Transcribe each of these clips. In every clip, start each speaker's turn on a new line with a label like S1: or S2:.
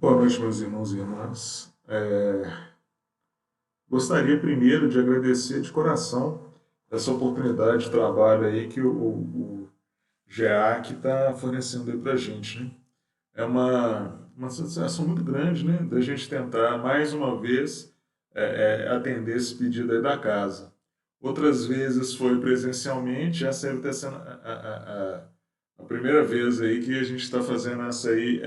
S1: Boa noite, meus irmãos e irmãs. Gostaria primeiro de agradecer de coração essa oportunidade de trabalho aí que o GEAC está fornecendo aí para a gente, né? É uma satisfação muito grande, né? Da gente tentar mais uma vez atender esse pedido aí da casa. Outras vezes foi presencialmente, essa aí está sendo a primeira vez aí que a gente está fazendo essa aí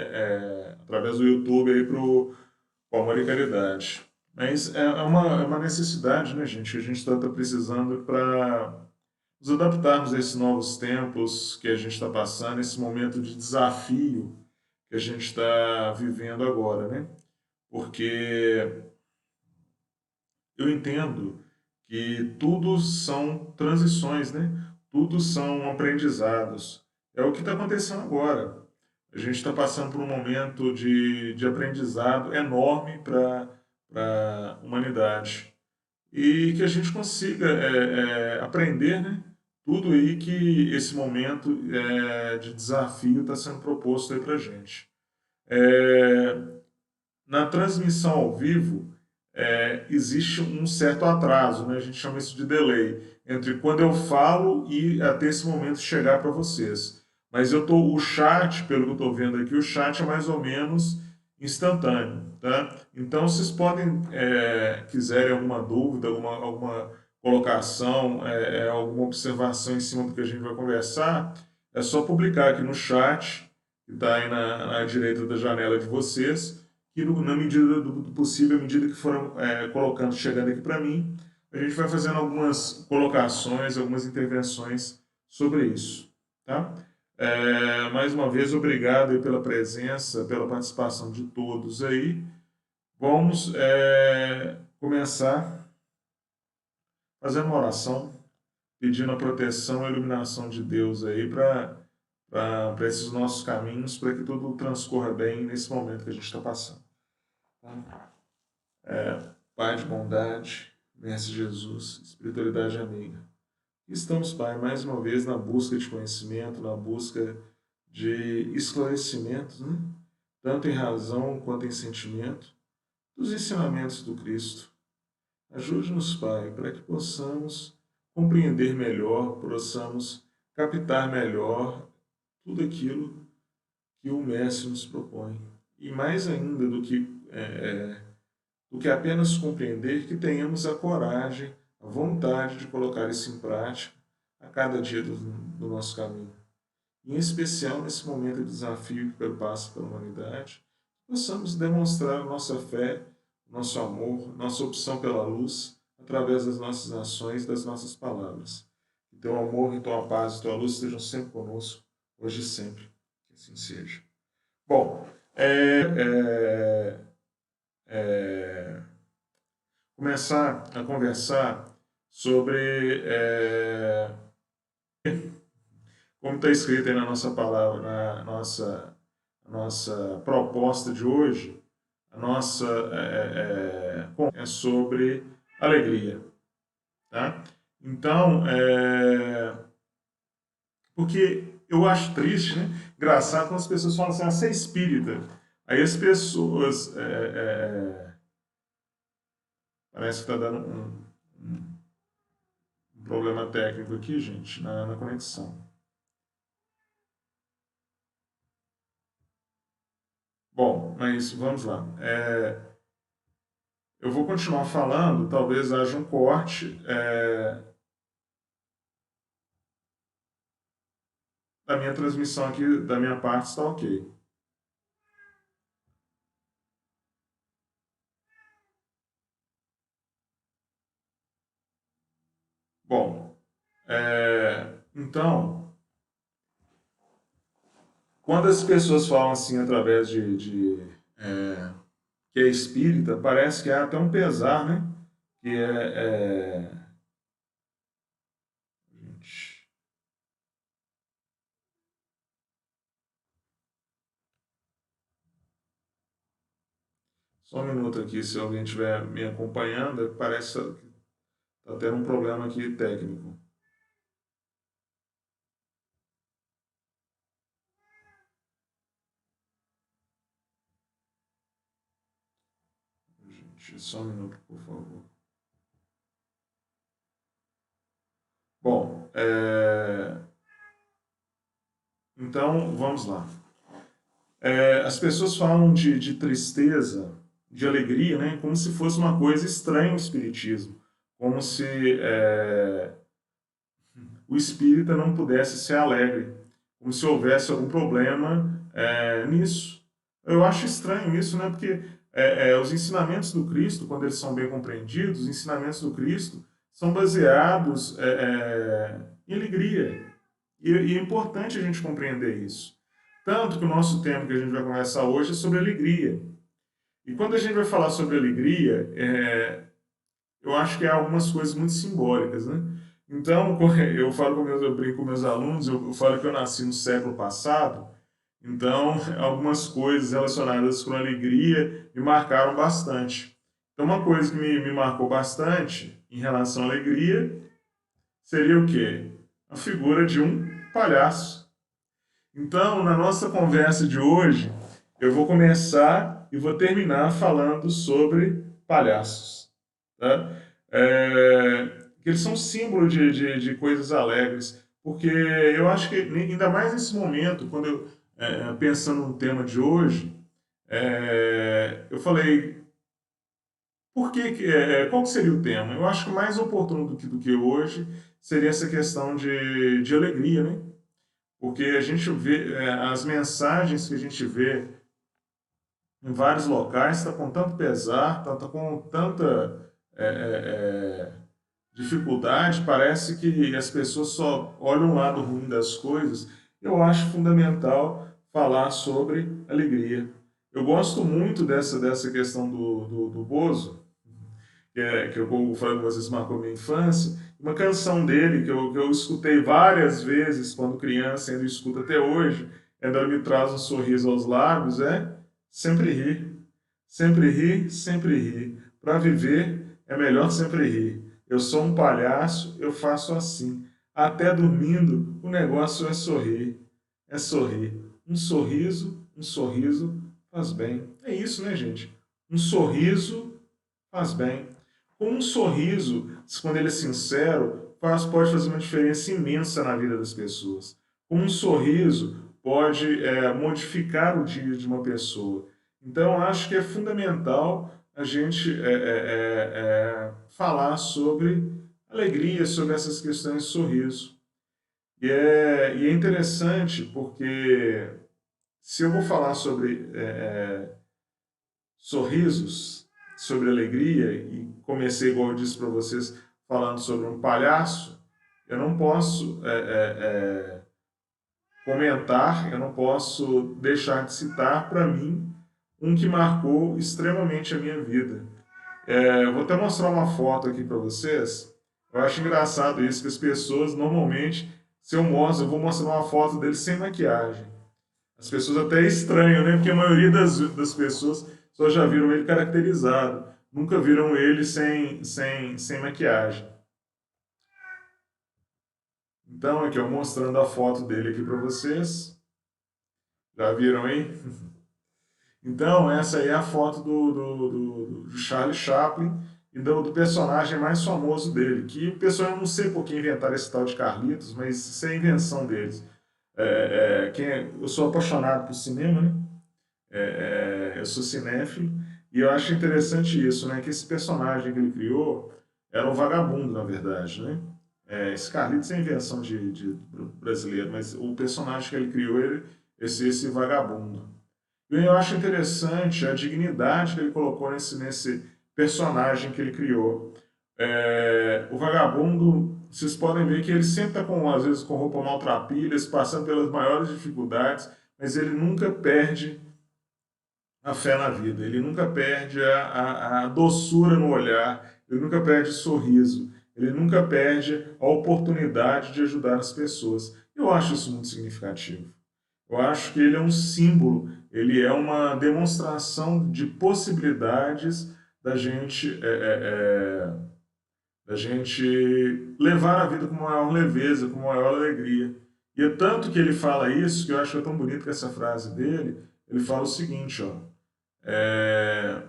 S1: através do YouTube aí para o Amor e Caridade. Mas é uma necessidade, né, gente, que a gente está precisando para nos adaptarmos a esses novos tempos que a gente está passando, esse momento de desafio que a gente está vivendo agora, né? Porque eu entendo que tudo são transições, né? Tudo são aprendizados. É o que está acontecendo agora. A gente está passando por um momento de aprendizado enorme para a humanidade. E que a gente consiga aprender, né? Tudo aí que esse momento de desafio está sendo proposto aí para a gente. É, Na transmissão ao vivo, existe um certo atraso, né? A gente chama isso de delay, entre quando eu falo e até esse momento chegar para vocês. Mas o chat, pelo que eu estou vendo aqui, o chat é mais ou menos instantâneo, tá? Então, vocês podem, quiserem alguma dúvida, alguma colocação, alguma observação em cima do que a gente vai conversar, é só publicar aqui no chat, que está aí na direita da janela de vocês, que na medida do possível, à medida que foram colocando, chegando aqui para mim, a gente vai fazendo algumas colocações, algumas intervenções sobre isso. Tá? Mais uma vez, obrigado aí pela presença, pela participação de todos aí. Vamos começar fazendo uma oração, pedindo a proteção e a iluminação de Deus aí para esses nossos caminhos, para que tudo transcorra bem nesse momento que a gente está passando. Tá? Pai de bondade, Mestre Jesus, espiritualidade amiga. Estamos, Pai, mais uma vez na busca de conhecimento, na busca de esclarecimentos, né? Tanto em razão quanto em sentimento, dos ensinamentos do Cristo. Ajude-nos, Pai, para que possamos compreender melhor, possamos captar melhor tudo aquilo que o Mestre nos propõe. E mais ainda do que apenas compreender, que tenhamos a coragem, a vontade de colocar isso em prática a cada dia do nosso caminho. Em especial nesse momento de desafio que perpassa pela humanidade, possamos demonstrar a nossa fé, nosso amor, nossa opção pela luz, através das nossas ações, das nossas palavras. Que teu amor, que tua paz e tua luz estejam sempre conosco, hoje e sempre. Que assim seja. Bom, é, começar a conversar sobre como está escrito aí na nossa palavra, na nossa proposta de hoje, a nossa é sobre alegria, tá? Então, porque eu acho triste, né? Engraçado quando as pessoas falam assim, ah, você é espírita. Aí as pessoas parece que está dando um problema técnico aqui, gente, na conexão. Bom, mas vamos lá. Eu vou continuar falando, talvez haja um corte da minha transmissão aqui, da minha parte está ok. Bom, então, quando as pessoas falam assim através que é espírita, parece que há até um pesar, né? Que gente, só um minuto aqui, se alguém estiver me acompanhando, parece que está tendo um problema aqui técnico. gente. Só um minuto, por favor. Bom, então vamos lá. As pessoas falam de tristeza, de alegria, né, como se fosse uma coisa estranha ao espiritismo, como se o espírita não pudesse ser alegre, como se houvesse algum problema nisso. Eu acho estranho isso, né, porque os ensinamentos do Cristo, quando eles são bem compreendidos, os ensinamentos do Cristo são baseados em alegria. E é importante a gente compreender isso. Tanto que o nosso tema que a gente vai conversar hoje é sobre alegria. E quando a gente vai falar sobre alegria, eu acho que há algumas coisas muito simbólicas, né? Então, eu falo com eu brinco com meus alunos, eu falo que eu nasci no século passado, então algumas coisas relacionadas com alegria me marcaram bastante. Então, uma coisa que me marcou bastante em relação à alegria seria o quê? A figura de um palhaço. Então, na nossa conversa de hoje, eu vou começar e vou terminar falando sobre palhaços. Tá? Que eles são símbolo de coisas alegres, porque eu acho que, ainda mais nesse momento, quando eu, pensando no tema de hoje, eu falei, qual que seria o tema? Eu acho que mais oportuno do que hoje seria essa questão de alegria, né? Porque a gente vê, as mensagens que a gente vê em vários locais, está com tanto pesar, está com tanta dificuldade, parece que as pessoas só olham o lado ruim das coisas. Eu acho fundamental falar sobre alegria. Eu gosto muito dessa questão do Bozo, que eu falei com vocês, marcou minha infância. Uma canção dele que eu escutei várias vezes quando criança, ainda escuto até hoje, ainda me traz um sorriso aos lábios, Sempre rir. Sempre rir, sempre rir. Para viver é melhor sempre rir. Eu sou um palhaço, eu faço assim. Até dormindo, o negócio é sorrir. É sorrir. Um sorriso faz bem. É isso, né, gente? Um sorriso faz bem. Com um sorriso, quando ele é sincero, pode fazer uma diferença imensa na vida das pessoas. Com um sorriso, pode modificar o dia de uma pessoa. Então, acho que é fundamental a gente falar sobre alegria, sobre essas questões de sorriso. E é interessante porque se eu vou falar sobre sorrisos, sobre alegria, e comecei, igual eu disse para vocês, falando sobre um palhaço, eu não posso comentar, eu não posso deixar de citar, para mim, um que marcou extremamente a minha vida. Eu vou até mostrar uma foto aqui para vocês. Eu acho engraçado isso, que as pessoas, normalmente, se eu mostro, eu vou mostrar uma foto dele sem maquiagem. As pessoas até estranham, né? Porque a maioria das pessoas só já viram ele caracterizado. Nunca viram ele sem maquiagem. Então, aqui, eu mostrando a foto dele aqui para vocês. Já viram aí? Então, essa aí é a foto do Charlie Chaplin e do personagem mais famoso dele, que o pessoal, eu não sei por que inventaram esse tal de Carlitos, mas isso é invenção deles. Eu sou apaixonado por cinema, né? Eu sou cinéfilo, e eu acho interessante isso, né? Que esse personagem que ele criou era um vagabundo, na verdade, né? Esse Carlitos é invenção de brasileiro, mas o personagem que ele criou, esse vagabundo. E eu acho interessante a dignidade que ele colocou nesse personagem que ele criou. O vagabundo, vocês podem ver que ele sempre está às vezes com roupa maltrapilhas, passando pelas maiores dificuldades, mas ele nunca perde a fé na vida, ele nunca perde a doçura no olhar, ele nunca perde o sorriso, ele nunca perde a oportunidade de ajudar as pessoas. Eu acho isso muito significativo. Eu acho que ele é um símbolo, ele é uma demonstração de possibilidades da gente, da gente levar a vida com maior leveza, com maior alegria. E é tanto que ele fala isso, que eu acho tão bonito que essa frase dele, ele fala o seguinte, ó, é,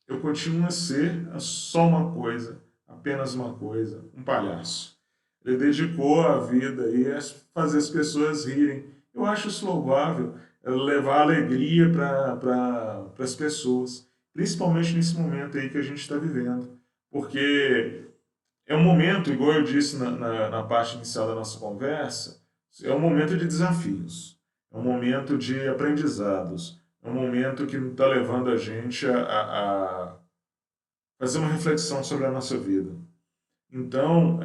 S1: eu continuo a ser só uma coisa, apenas uma coisa, um palhaço. Ele dedicou a vida aí a fazer as pessoas rirem. Eu acho isso louvável, é levar alegria para as pessoas, principalmente nesse momento aí que a gente está vivendo. Porque é um momento, igual eu disse na parte inicial da nossa conversa, é um momento de desafios, é um momento de aprendizados, é um momento que está levando a gente a fazer uma reflexão sobre a nossa vida. Então,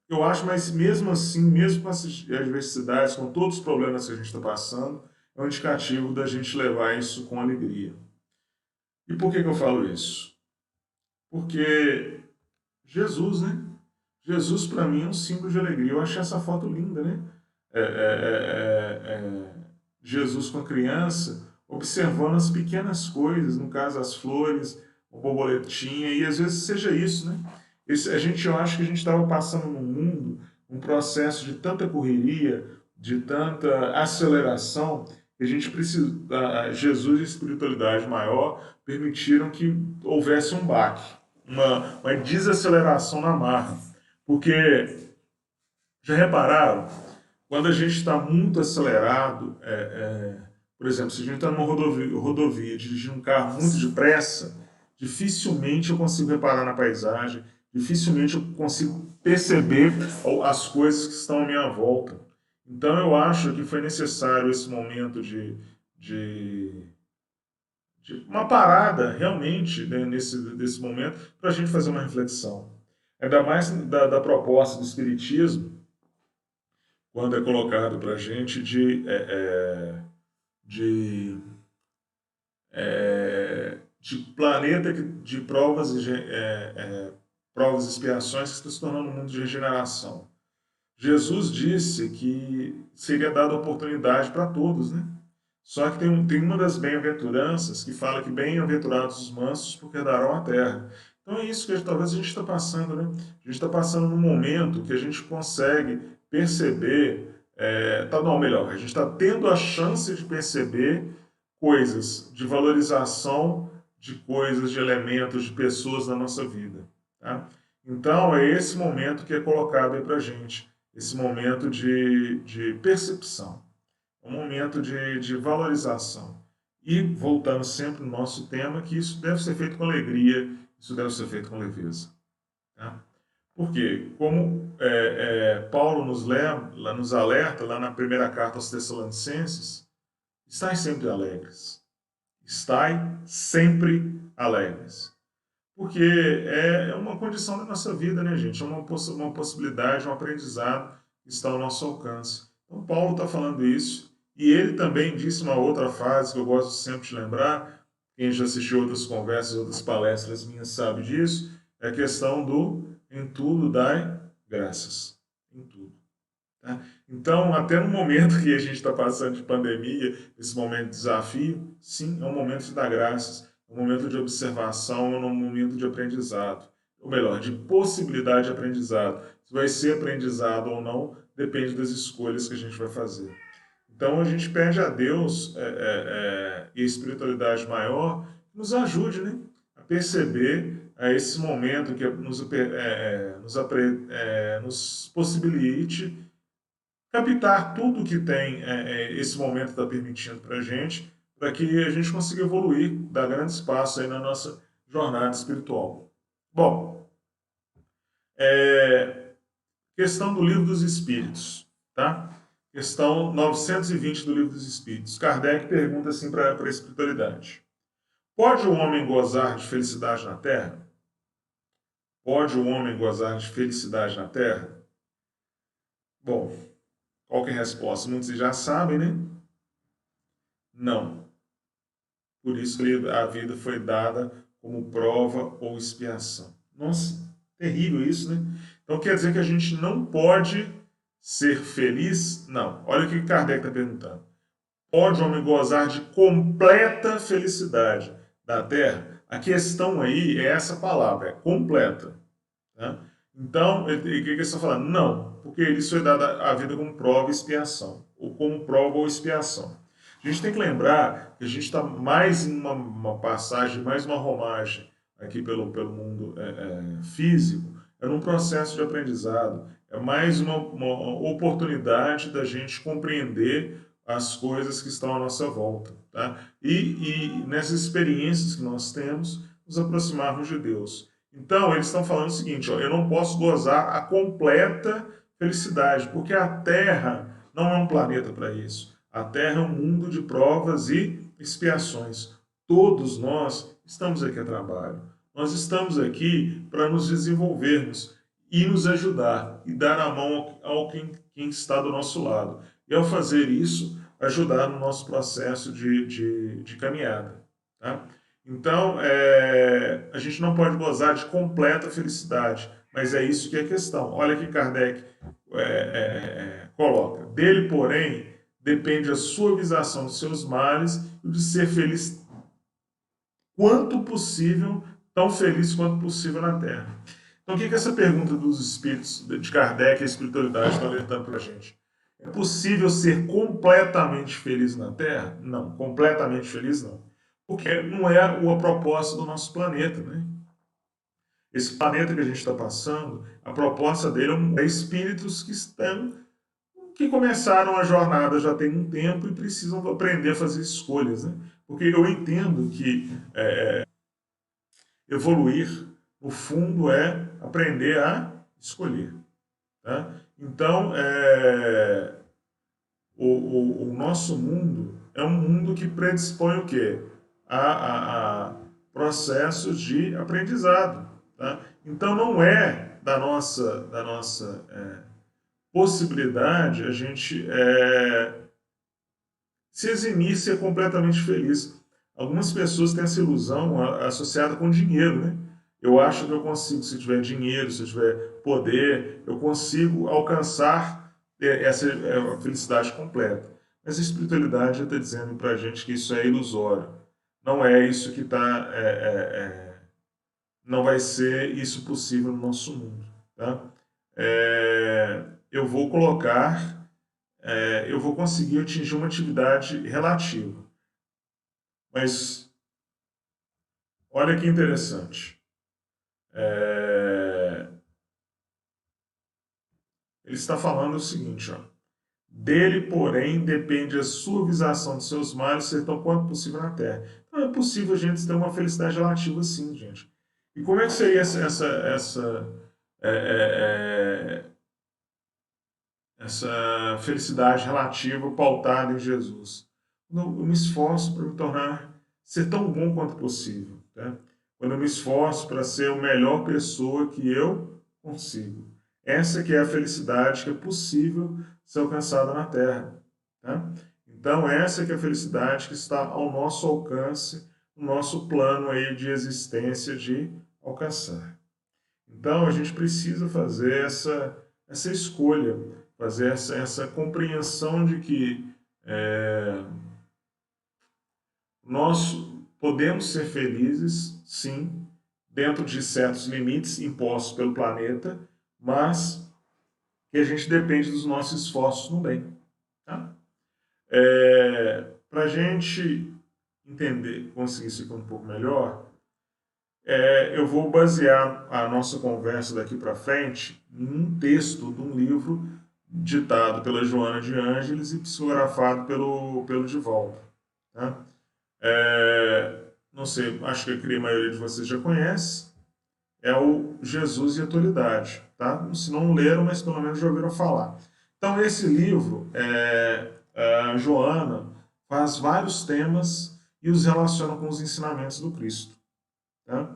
S1: eu acho, mas mesmo assim, mesmo com essas adversidades, com todos os problemas que a gente está passando, é um indicativo da gente levar isso com alegria. E por que eu falo isso? Porque Jesus, né? Jesus, para mim, é um símbolo de alegria. Eu achei essa foto linda, né? Jesus com a criança, observando as pequenas coisas, no caso, as flores, a borboletinha, e às vezes seja isso, né? Eu acho que a gente estava passando num mundo, um processo de tanta correria, de tanta aceleração, que a gente precisa, Jesus e a espiritualidade maior permitiram que houvesse um baque, uma desaceleração na marra. Porque, já repararam, quando a gente está muito acelerado, por exemplo, se a gente está numa rodovia dirigindo um carro muito depressa, dificilmente eu consigo reparar na paisagem, dificilmente eu consigo perceber as coisas que estão à minha volta. Então eu acho que foi necessário esse momento de, de uma parada realmente, né, desse momento para a gente fazer uma reflexão. Ainda mais da proposta do Espiritismo, quando é colocado para a gente de, de planeta de provas provas e expiações que está se tornando um mundo de regeneração. Jesus disse que seria dada oportunidade para todos, né? Só que tem uma das bem-aventuranças que fala que bem-aventurados os mansos porque herdarão a terra. Então é isso que talvez a gente está passando, né? A gente está passando num momento que a gente consegue perceber, não, melhor, a gente está tendo a chance de perceber coisas de valorização de coisas, de elementos, de pessoas na nossa vida. Tá? Então é esse momento que é colocado aí para a gente, esse momento de percepção, um momento de valorização. E voltando sempre no nosso tema, que isso deve ser feito com alegria, isso deve ser feito com leveza. Tá? Porque, como Paulo nos alerta lá na primeira carta aos Tessalonicenses, estai sempre alegres. Estai sempre alegres. Porque é uma condição da nossa vida, né, gente? É uma possibilidade, um aprendizado que está ao nosso alcance. Então, Paulo está falando isso. E ele também disse uma outra frase que eu gosto sempre de lembrar. Quem já assistiu outras conversas, outras palestras minhas sabe disso. É a questão do em tudo dai graças. Em tudo. Tá? Então, até no momento que a gente está passando de pandemia, esse momento de desafio, sim, é um momento de dar graças, é um momento de observação, é um momento de aprendizado. Ou melhor, de possibilidade de aprendizado. Se vai ser aprendizado ou não, depende das escolhas que a gente vai fazer. Então, a gente pede a Deus e a espiritualidade maior que nos ajude, né, a perceber esse momento que nos possibilite captar tudo que tem esse momento está permitindo para a gente, para que a gente consiga evoluir, dar grande espaço aí na nossa jornada espiritual. Bom, questão do Livro dos Espíritos, tá? Questão 920 do Livro dos Espíritos. Kardec pergunta assim para a espiritualidade: pode o homem gozar de felicidade na Terra? Pode o homem gozar de felicidade na Terra? Bom, qual que é a resposta? Muitos já sabem, né? Não. Por isso que a vida foi dada como prova ou expiação. Nossa, terrível isso, né? Então quer dizer que a gente não pode ser feliz? Não. Olha o que Kardec está perguntando. Pode o homem gozar de completa felicidade da Terra? A questão aí é essa palavra, é completa. Né? Então, o que ele está falando? Não, porque isso foi dado a vida como prova e expiação, ou como prova ou expiação. A gente tem que lembrar que a gente está mais em uma passagem, mais uma romagem aqui pelo mundo físico, é num processo de aprendizado, é mais uma oportunidade da gente compreender as coisas que estão à nossa volta, tá? E nessas experiências que nós temos, nos aproximarmos de Deus. Então, eles estão falando o seguinte, ó, eu não posso gozar a completa felicidade, porque a Terra não é um planeta para isso. A Terra é um mundo de provas e expiações. Todos nós estamos aqui a trabalho. Nós estamos aqui para nos desenvolvermos e nos ajudar e dar a mão ao quem está do nosso lado. E ao fazer isso, ajudar no nosso processo de caminhada. Tá? Então, a gente não pode gozar de completa felicidade, mas é isso que é a questão. Olha que Kardec coloca. Dele, porém, depende a suavização dos seus males e de ser feliz quanto possível, tão feliz quanto possível na Terra. Então, o que essa pergunta dos espíritos de Kardec e a espiritualidade está alertando para a gente? É possível ser completamente feliz na Terra? Não, completamente feliz não. Porque não é a proposta do nosso planeta, né? Esse planeta que a gente está passando, a proposta dele é espíritos que começaram a jornada já tem um tempo e precisam aprender a fazer escolhas, né? Porque eu entendo que evoluir, no fundo, é aprender a escolher. Tá? Então, o nosso mundo é um mundo que predispõe o quê? A processos de aprendizado. Tá? Então, não é da nossa possibilidade a gente se eximir, ser completamente feliz. Algumas pessoas têm essa ilusão associada com dinheiro, né? Eu acho que eu consigo, se tiver dinheiro, se tiver poder, eu consigo alcançar essa felicidade completa. Mas a espiritualidade está dizendo para a gente que isso é ilusório. Não é isso que está. Não vai ser isso possível no nosso mundo. Tá? Eu vou colocar eu vou conseguir atingir uma atividade relativa. Mas olha que interessante. Ele está falando o seguinte, ó. Dele, porém, depende a suavização de seus males ser tão quanto possível na Terra. Então é possível a gente ter uma felicidade relativa sim, gente. E como é que seria essa felicidade relativa pautada em Jesus? Eu me esforço para me tornar, ser tão bom quanto possível. Tá? Quando eu me esforço para ser a melhor pessoa que eu consigo. Essa que é a felicidade que é possível ser alcançada na Terra. Tá? Então, essa que é a felicidade que está ao nosso alcance, no nosso plano aí de existência de alcançar. Então, a gente precisa fazer essa escolha, fazer essa compreensão de que nós podemos ser felizes, sim, dentro de certos limites impostos pelo planeta, mas que a gente depende dos nossos esforços no bem. Tá? Para a gente entender, conseguir isso aqui um pouco melhor, eu vou basear a nossa conversa daqui para frente em um texto de um livro ditado pela Joana de Ângeles e psicografado pelo Divaldo. Tá? Não sei, acho que a maioria de vocês já conhece, é o Jesus e a Atualidade. Tá? Se não leram, mas pelo menos já ouviram falar. Então, esse livro, a Joana faz vários temas e os relaciona com os ensinamentos do Cristo. Tá?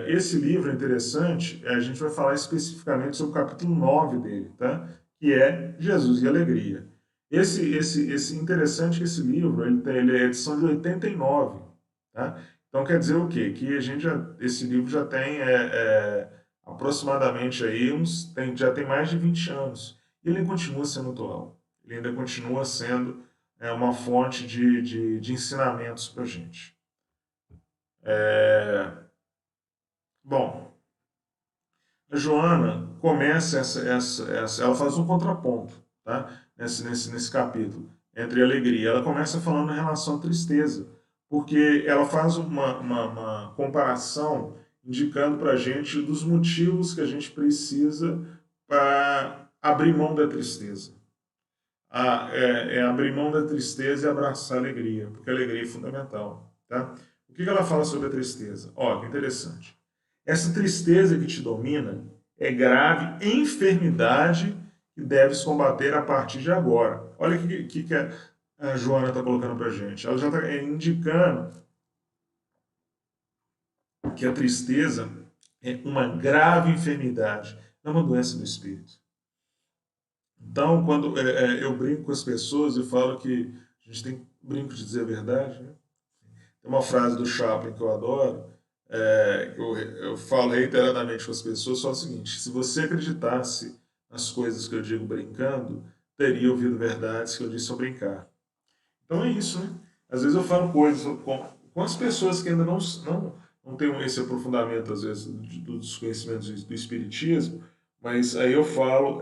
S1: Esse livro é interessante, a gente vai falar especificamente sobre o capítulo 9 dele, tá? Que é Jesus e Alegria. Esse interessante que esse livro, ele é edição de 89, tá? Então quer dizer o quê? Que esse livro já tem aproximadamente aí já tem mais de 20 anos. E ele continua sendo atual. Ele ainda continua sendo uma fonte de ensinamentos para a gente. Bom, a Joana começa ela faz um contraponto, tá? Nesse capítulo. entre alegria. Ela começa falando em relação à tristeza, porque ela faz uma comparação indicando para a gente dos motivos que a gente precisa para abrir mão da tristeza. Abrir mão da tristeza e abraçar a alegria, porque a alegria é fundamental. Tá? O que ela fala sobre a tristeza? Ó, que interessante. Essa tristeza que te domina é grave enfermidade que deves combater a partir de agora. Olha o que a Joana está colocando para a gente. Ela já está indicando que a tristeza é uma grave enfermidade, não é uma doença do espírito. Então, quando eu brinco com as pessoas e falo que a gente tem brinco de dizer a verdade, né? Tem uma frase do Chaplin que eu adoro, que eu falo reiteradamente com as pessoas, só o seguinte: se você acreditasse nas coisas que eu digo brincando, teria ouvido verdades que eu disse ao brincar. Então é isso, né? Às vezes eu falo coisas com as pessoas que ainda não têm esse aprofundamento, às vezes, dos conhecimentos do espiritismo, mas aí eu falo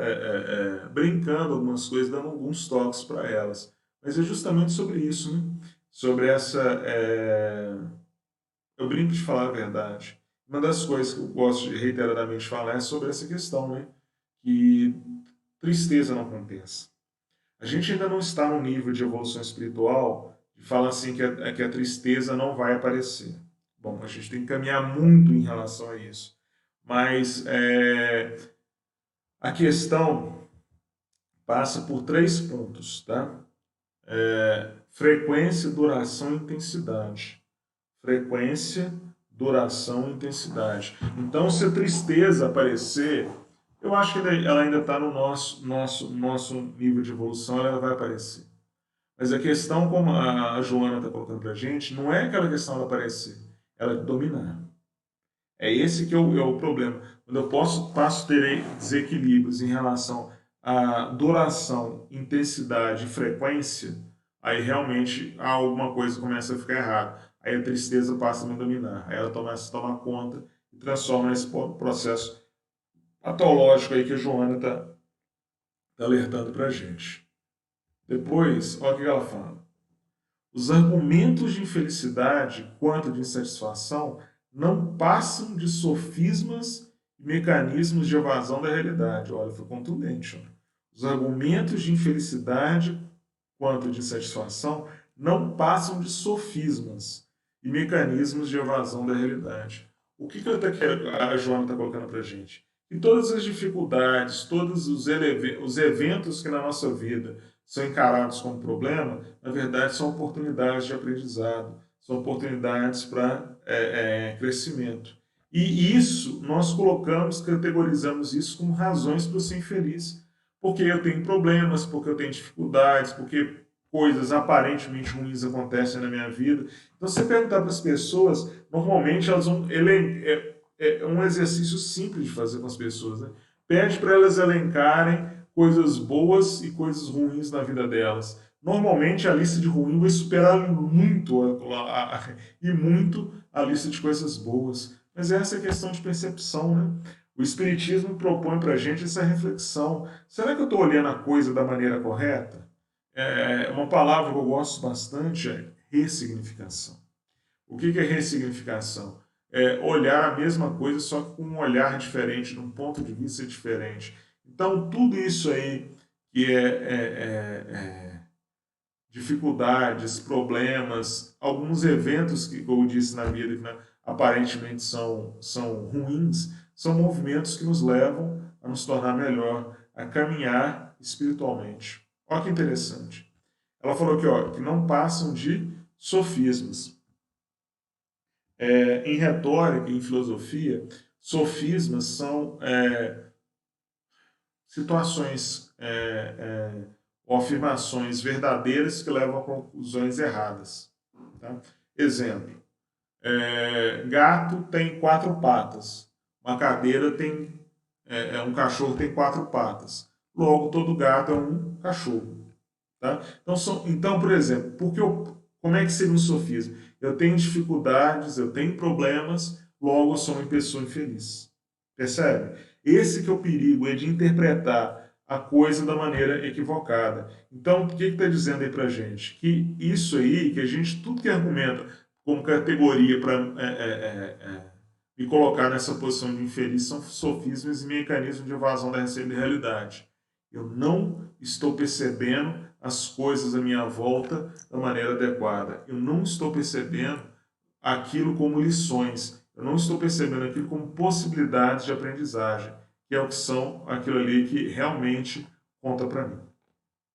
S1: brincando algumas coisas, dando alguns toques para elas. Mas é justamente sobre isso, né? Sobre essa. Eu brinco de falar a verdade. Uma das coisas que eu gosto de reiteradamente falar é sobre essa questão, né? Que tristeza não compensa. A gente ainda não está no nível de evolução espiritual de falar assim que a tristeza não vai aparecer. Bom, a gente tem que caminhar muito em relação a isso. Mas a questão passa por 3 pontos, tá? Frequência, duração e intensidade. Frequência, duração e intensidade. Então, se a tristeza aparecer, eu acho que ela ainda está no nosso nível de evolução, ela vai aparecer. Mas a questão, como a Joana está colocando para a gente, não é aquela questão de aparecer, ela é de dominar. É esse que é o problema. Quando eu passo a ter desequilíbrios em relação à duração, intensidade e frequência, aí realmente alguma coisa começa a ficar errada. Aí a tristeza passa a me dominar. Aí ela começa a tomar conta e transforma esse processo patológico aí que a Joana está alertando para a gente. Depois, olha o que ela fala. Os argumentos de infelicidade quanto de insatisfação não passam de sofismas e mecanismos de evasão da realidade. Olha, foi contundente. Olha. Os argumentos de infelicidade quanto de insatisfação não passam de sofismas e mecanismos de evasão da realidade. O que a Joana está colocando para a gente? Que todas as dificuldades, todos os eventos que na nossa vida são encarados como problema, na verdade são oportunidades de aprendizado, são oportunidades para crescimento. E isso, nós categorizamos isso como razões para eu ser infeliz. Porque eu tenho problemas, porque eu tenho dificuldades, porque coisas aparentemente ruins acontecem na minha vida. Então, se você perguntar para as pessoas, normalmente elas vão é um exercício simples de fazer com as pessoas. Né? Pede para elas elencarem coisas boas e coisas ruins na vida delas. Normalmente a lista de ruim vai superar muito e muito a lista de coisas boas. Mas essa é a questão de percepção, né? O Espiritismo propõe para a gente essa reflexão. Será que eu estou olhando a coisa da maneira correta? Uma palavra que eu gosto bastante é ressignificação. O que é ressignificação? É olhar a mesma coisa, só que com um olhar diferente, num ponto de vista diferente. Então, tudo isso aí que dificuldades, problemas, alguns eventos que, como eu disse na vida, que aparentemente são ruins, são movimentos que nos levam a nos tornar melhor, a caminhar espiritualmente. Olha que interessante. Ela falou aqui, ó, que não passam de sofismas. Em retórica e em filosofia, sofismas são situações ou afirmações verdadeiras que levam a conclusões erradas. Tá? Exemplo, gato tem 4 patas, uma cadeira tem, um cachorro tem 4 patas, logo todo gato é um cachorro. Tá? Então, por exemplo, como é que seria um sofisma? Eu tenho dificuldades, eu tenho problemas, logo eu sou uma pessoa infeliz. Percebe? Esse que é o perigo, é de interpretar a coisa da maneira equivocada. Então, o que está dizendo aí para a gente? Que isso aí, que a gente, tudo que argumenta como categoria para me colocar nessa posição de infeliz, são sofismas e mecanismos de evasão da realidade. Eu não estou percebendo as coisas à minha volta da maneira adequada. Eu não estou percebendo aquilo como lições. Eu não estou percebendo aquilo como possibilidades de aprendizagem, que é o que são aquilo ali que realmente conta para mim.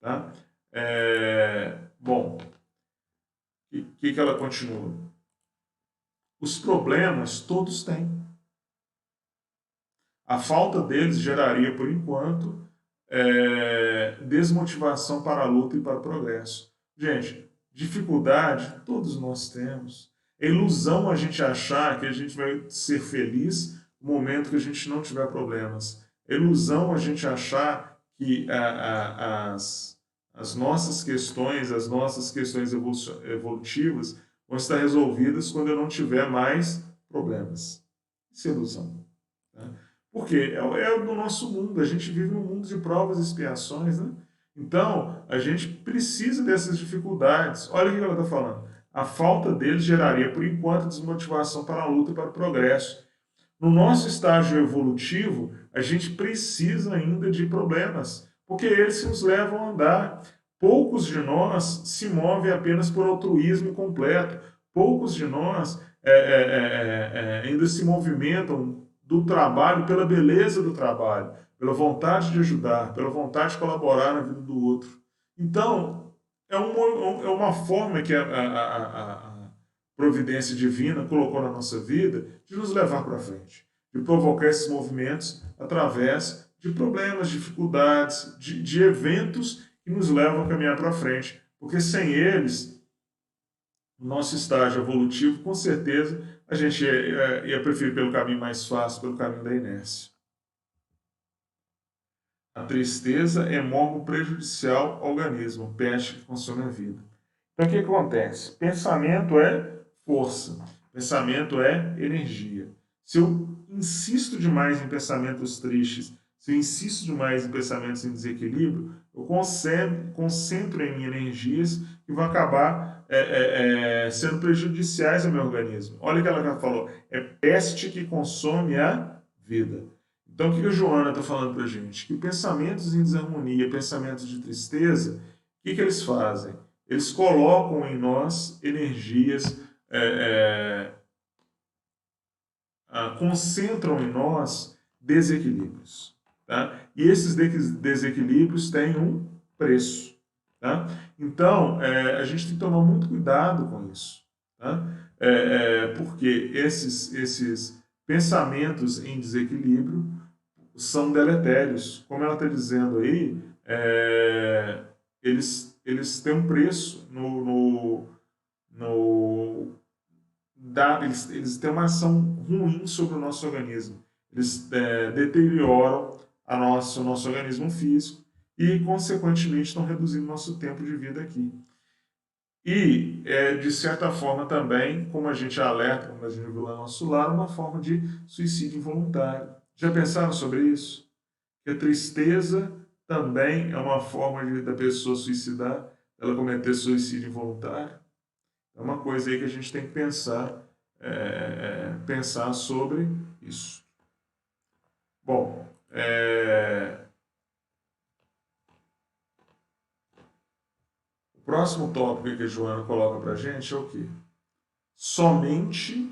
S1: Tá? Bom, o que ela continua? Os problemas todos têm. A falta deles geraria, por enquanto, desmotivação para a luta e para o progresso. Gente, dificuldade todos nós temos. É ilusão a gente achar que a gente vai ser feliz no momento que a gente não tiver problemas. É ilusão a gente achar que as nossas questões evolutivas vão estar resolvidas quando eu não tiver mais problemas. Isso é ilusão. Tá? Porque é do nosso mundo, a gente vive num mundo de provas e expiações, né? Então, a gente precisa dessas dificuldades. Olha o que ela está falando. A falta deles geraria, por enquanto, desmotivação para a luta e para o progresso. No nosso estágio evolutivo, a gente precisa ainda de problemas, porque eles nos levam a andar. Poucos de nós se movem apenas por altruísmo completo. Poucos de nós ainda se movimentam do trabalho pela beleza do trabalho, pela vontade de ajudar, pela vontade de colaborar na vida do outro. Então, é uma forma que a providência divina colocou na nossa vida de nos levar para frente, de provocar esses movimentos através de problemas, dificuldades, de eventos que nos levam a caminhar para frente. Porque sem eles, o nosso estágio evolutivo, com certeza, a gente ia preferir pelo caminho mais fácil, pelo caminho da inércia. A tristeza é morbo prejudicial ao organismo, peste que consome a vida. Então, o que acontece? Pensamento é força, pensamento é energia. Se eu insisto demais em pensamentos tristes, se eu insisto demais em pensamentos em desequilíbrio, eu concentro em minhas energias que vão acabar sendo prejudiciais ao meu organismo. Olha o que ela falou, é peste que consome a vida. Então, o que a Joana está falando para a gente? Que pensamentos em desarmonia, pensamentos de tristeza, o que eles fazem? Eles colocam em nós energias, concentram em nós desequilíbrios. Tá? E esses desequilíbrios têm um preço. Tá? Então, a gente tem que tomar muito cuidado com isso. Tá? Porque esses pensamentos em desequilíbrio são deletérios. Como ela está dizendo aí, eles têm um preço eles têm uma ação ruim sobre o nosso organismo. Eles deterioram o nosso organismo físico e, consequentemente, estão reduzindo nosso tempo de vida aqui. E, de certa forma, também, como a gente alerta, como a gente viu lá no nosso lar, uma forma de suicídio involuntário. Já pensaram sobre isso? Que a tristeza também é uma forma da pessoa suicidar, ela cometer suicídio involuntário. É uma coisa aí que a gente tem que pensar sobre isso. Bom, o próximo tópico que a Joana coloca para a gente é o quê? Somente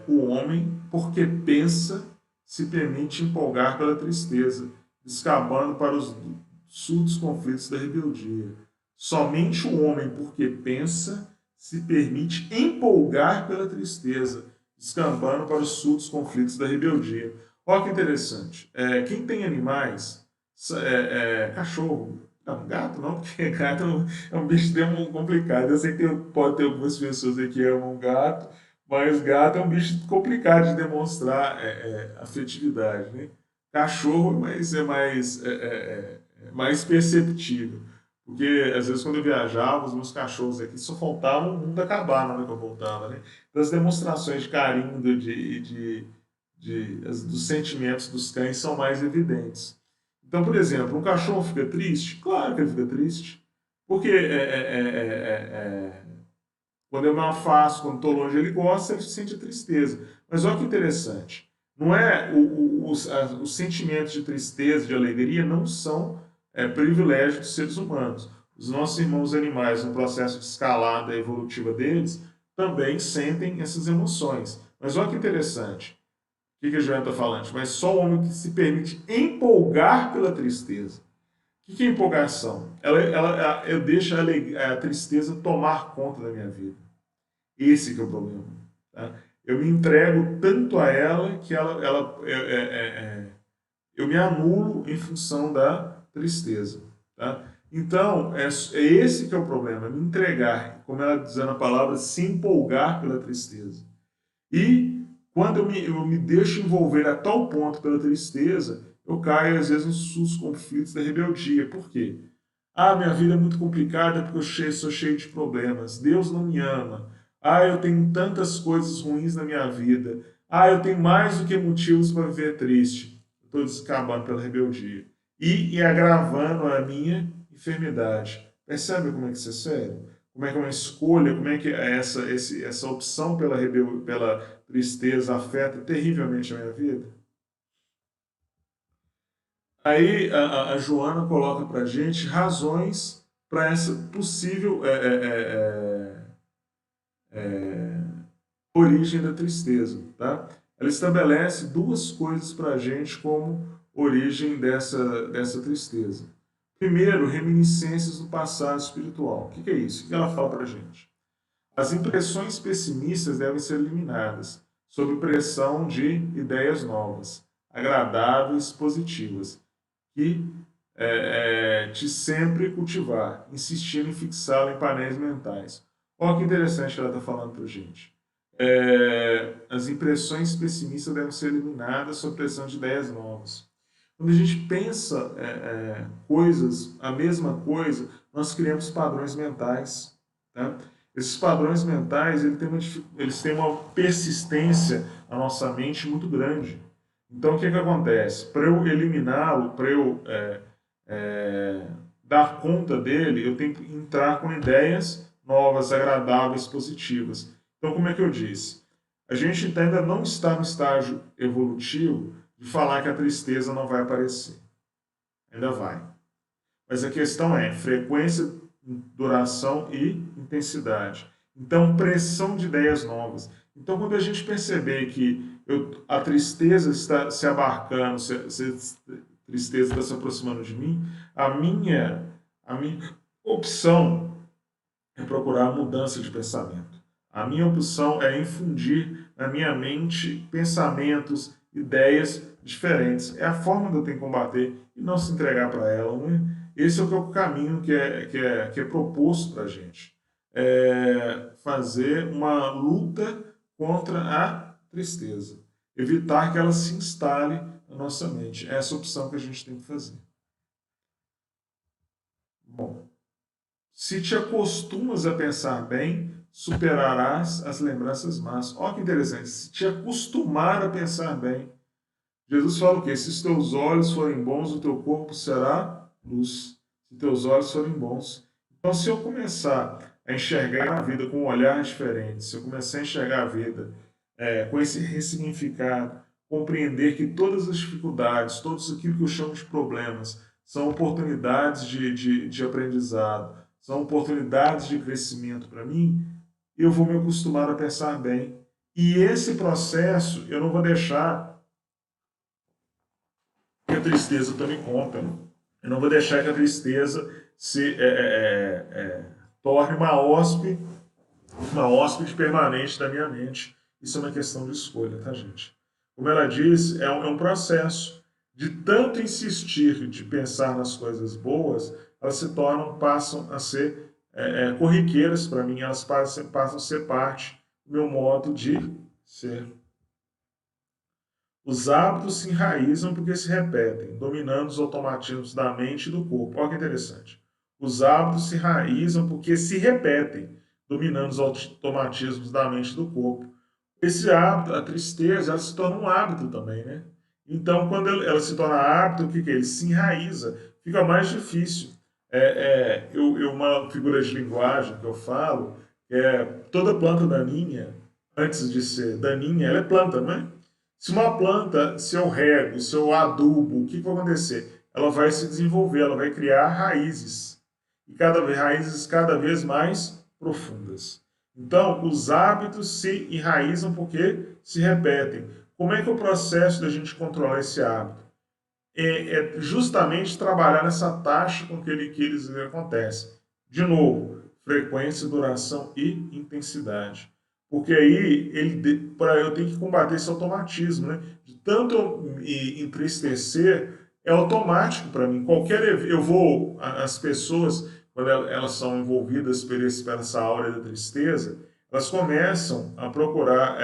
S1: o homem, porque pensa, se permite empolgar pela tristeza, descambando para os surdos conflitos da rebeldia. Somente o homem, porque pensa, se permite empolgar pela tristeza, descambando para os surdos conflitos da rebeldia. Olha que interessante. Quem tem animais, cachorro, não, gato não, porque gato é um bicho complicado. Eu sei que pode ter algumas pessoas aqui que amam gato, mas gato é um bicho complicado de demonstrar afetividade, né? Cachorro mais perceptível. Porque, às vezes, quando eu viajava, os meus cachorros aqui só faltava o mundo acabar na hora que eu voltava, né? Das demonstrações de carinho, dos sentimentos dos cães são mais evidentes. Então, por exemplo, um cachorro fica triste? Claro que ele fica triste. Porque quando eu me afasto, quando estou longe, ele gosta, ele sente tristeza. Mas olha que interessante. Não é os sentimentos de tristeza, de alegria, não são privilégio dos seres humanos. Os nossos irmãos animais, no processo de escalada evolutiva deles, também sentem essas emoções. Mas olha que interessante. O que a Joana está falando? Mas só o homem que se permite empolgar pela tristeza. O que é empolgação? Eu deixo a tristeza tomar conta da minha vida. Esse que é o problema. Tá? Eu me entrego tanto a ela que eu me anulo em função da tristeza. Tá? Então, é esse que é o problema, é me entregar, como ela diz na palavra, se empolgar pela tristeza. E quando eu me deixo envolver a tal ponto pela tristeza, eu caio às vezes nos conflitos da rebeldia. Por quê? Ah, minha vida é muito complicada porque eu sou cheio de problemas. Deus não me ama. Ah, eu tenho tantas coisas ruins na minha vida. Ah, eu tenho mais do que motivos para viver triste. Estou descabando pela rebeldia. E agravando a minha enfermidade. Percebe como é que isso é sério? Como é que é uma escolha, como é que essa opção pela tristeza afeta terrivelmente a minha vida? Aí a Joana coloca para a gente razões para essa possível origem da tristeza. Tá? Ela estabelece duas coisas para a gente como origem dessa tristeza. Primeiro, reminiscências do passado espiritual. O que é isso? O que ela fala para a gente? As impressões pessimistas devem ser eliminadas, sob pressão de ideias novas, agradáveis, positivas, que te sempre cultivar, insistindo em fixá-lo em painéis mentais. Olha que interessante que ela está falando para a gente. As impressões pessimistas devem ser eliminadas sob pressão de ideias novas. Quando a gente pensa coisas, a mesma coisa, nós criamos padrões mentais. Tá? Esses padrões mentais eles têm uma persistência na nossa mente muito grande. Então, o que acontece? Para eu eliminá-lo, para eu dar conta dele, eu tenho que entrar com ideias novas, agradáveis, positivas. Então, como é que eu disse? A gente ainda não está no estágio evolutivo de falar que a tristeza não vai aparecer. Ainda vai. Mas a questão é frequência, duração e intensidade. Então, pressão de ideias novas. Então, quando a gente perceber que a tristeza está se abarcando, a tristeza está se aproximando de mim, a minha opção é procurar a mudança de pensamento. A minha opção é infundir na minha mente pensamentos, ideias diferentes. É a forma que eu tenho que combater e não se entregar para ela. Né? Esse é o caminho que é proposto para a gente. Fazer uma luta contra a tristeza. Evitar que ela se instale na nossa mente. É essa opção que a gente tem que fazer. Bom, se te acostumas a pensar bem, superarás as lembranças más. Olha que interessante. Se te acostumar a pensar bem. Jesus fala o quê? Se os teus olhos forem bons, o teu corpo será luz. Se teus olhos forem bons. Então, se eu começar a enxergar a vida com um olhar diferente, se eu começar a enxergar a vida com esse ressignificado, compreender que todas as dificuldades, tudo aquilo que eu chamo de problemas, são oportunidades de aprendizado, são oportunidades de crescimento para mim, eu vou me acostumar a pensar bem. E esse processo eu não vou deixar que a tristeza tome conta. Eu não vou deixar que a tristeza se torne uma hóspede permanente da minha mente. Isso é uma questão de escolha, tá, gente? Como ela diz, é um processo. De tanto insistir de pensar nas coisas boas, elas passam a ser corriqueiras para mim, elas passam a ser parte do meu modo de ser. Os hábitos se enraizam porque se repetem, dominando os automatismos da mente e do corpo. Olha que interessante. Os hábitos se enraizam porque se repetem, dominando os automatismos da mente e do corpo. esse hábito, a tristeza, ela se torna um hábito também, né? Então, quando ela se torna hábito, o que que é? Ele se enraiza, fica mais difícil. Uma figura de linguagem que eu falo, que é toda planta daninha, antes de ser daninha, ela é planta, não é? Se uma planta, se eu rego, se eu adubo, o que que vai acontecer? Ela vai se desenvolver, ela vai criar raízes. E cada vez, raízes cada vez mais profundas. Então, os hábitos se enraizam porque se repetem. Como é que é o processo da gente controlar esse hábito? É justamente trabalhar nessa taxa com que eles acontecem. De novo, frequência, duração e intensidade. Porque aí para eu tenho que combater esse automatismo, né? De tanto me entristecer, é automático para mim. Eu vou as pessoas quando elas são envolvidas por essa aura da tristeza, elas começam a procurar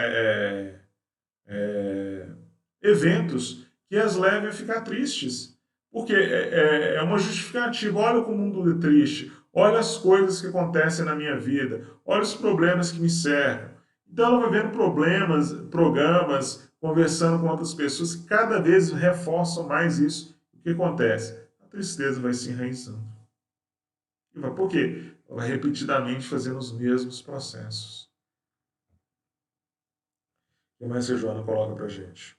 S1: eventos que as levem a ficar tristes. Porque é uma justificativa. Olha como o mundo é triste. Olha as coisas que acontecem na minha vida. Olha os problemas que me cercam. Então ela vai vendo problemas, programas, conversando com outras pessoas que cada vez reforçam mais isso. O que acontece? A tristeza vai se enraizando. Por quê? Ela vai repetidamente fazendo os mesmos processos. O que mais a Joana coloca para gente?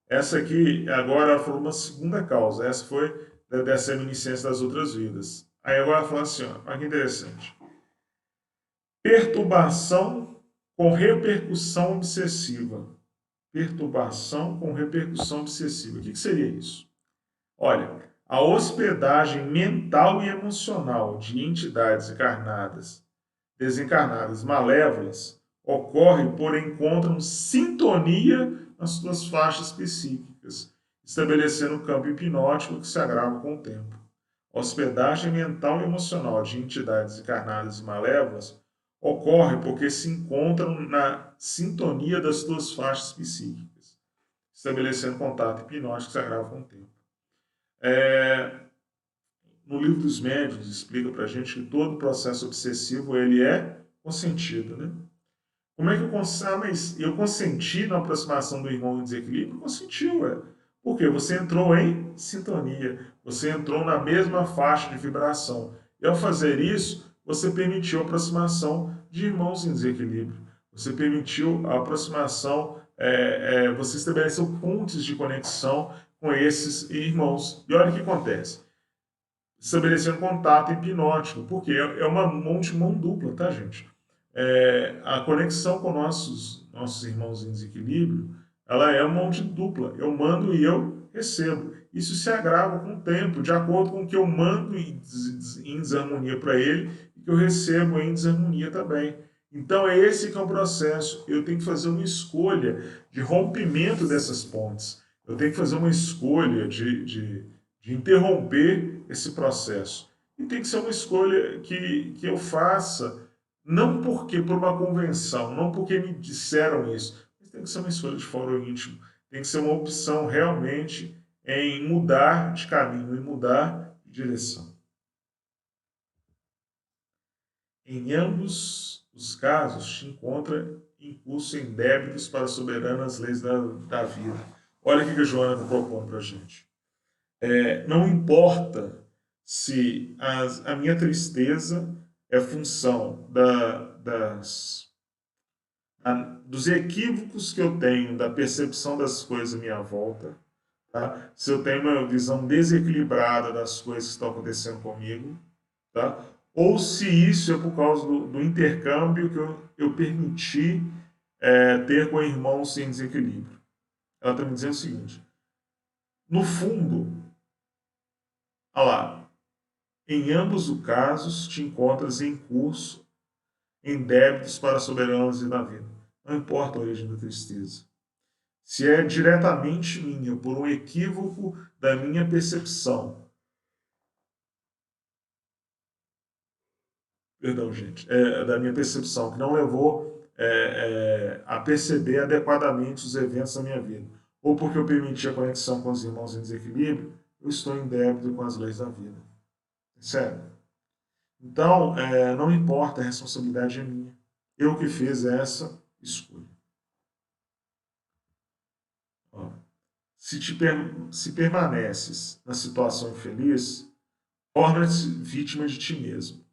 S1: Essa aqui, agora, ela falou uma segunda causa. Essa foi dessa reminiscência das outras vidas. Aí agora ela fala assim, ó, olha que interessante. Perturbação com repercussão obsessiva. Perturbação com repercussão obsessiva. O que seria isso? Olha, a hospedagem mental e emocional de entidades encarnadas, desencarnadas, malévolas, ocorre por encontram sintonia nas suas faixas psíquicas, estabelecendo um campo hipnótico que se agrava com o tempo. A hospedagem mental e emocional de entidades encarnadas e malévolas ocorre porque se encontram na sintonia das suas faixas psíquicas, estabelecendo contato hipnótico que se agrava com o tempo. No livro dos médiuns explica para a gente que todo processo obsessivo ele é consentido, né? Como é que eu consenti? Ah, mas eu consenti na aproximação do irmão em desequilíbrio? Consentiu, é. Porque você entrou em sintonia, você entrou na mesma faixa de vibração. E ao fazer isso, você permitiu a aproximação de irmãos em desequilíbrio. Você permitiu a aproximação, você estabeleceu pontes de conexão com esses irmãos. E olha o que acontece estabelecendo contato hipnótico, porque é uma mão de mão dupla, tá, gente? A conexão com nossos irmãos em desequilíbrio, ela é uma mão de dupla. Eu mando e eu recebo. Isso se agrava com o tempo, de acordo com o que eu mando em desarmonia para ele e que eu recebo em desarmonia também. Então é esse que é o processo. Eu tenho que fazer uma escolha de rompimento dessas pontes. Eu tenho que fazer uma escolha de interromper esse processo. E tem que ser uma escolha que eu faça, não porque por uma convenção, não porque me disseram isso, mas tem que ser uma escolha de foro íntimo. Tem que ser uma opção realmente em mudar de caminho, em mudar de direção. Em ambos os casos, te encontra em curso em débitos para soberanas leis da vida. Olha o que a Joana está propondo para a gente. Não importa se a minha tristeza é função dos equívocos que eu tenho da percepção das coisas à minha volta, tá? Se eu tenho uma visão desequilibrada das coisas que estão acontecendo comigo, tá? Ou se isso é por causa do intercâmbio que eu permiti ter com irmãos sem desequilíbrio. Ela está me dizendo o seguinte: no fundo, olha lá, em ambos os casos, te encontras em curso, em débitos para soberanos e na vida. Não importa a origem da tristeza. Se é diretamente minha, por um equívoco da minha percepção, perdão, gente, da minha percepção, que não levou a perceber adequadamente os eventos da minha vida, ou porque eu permiti a conexão com os irmãos em desequilíbrio, eu estou em débito com as leis da vida. Sério. Então, não importa, a responsabilidade é minha. Eu que fiz essa escolha. se permaneces na situação infeliz, torna-te vítima de ti mesmo.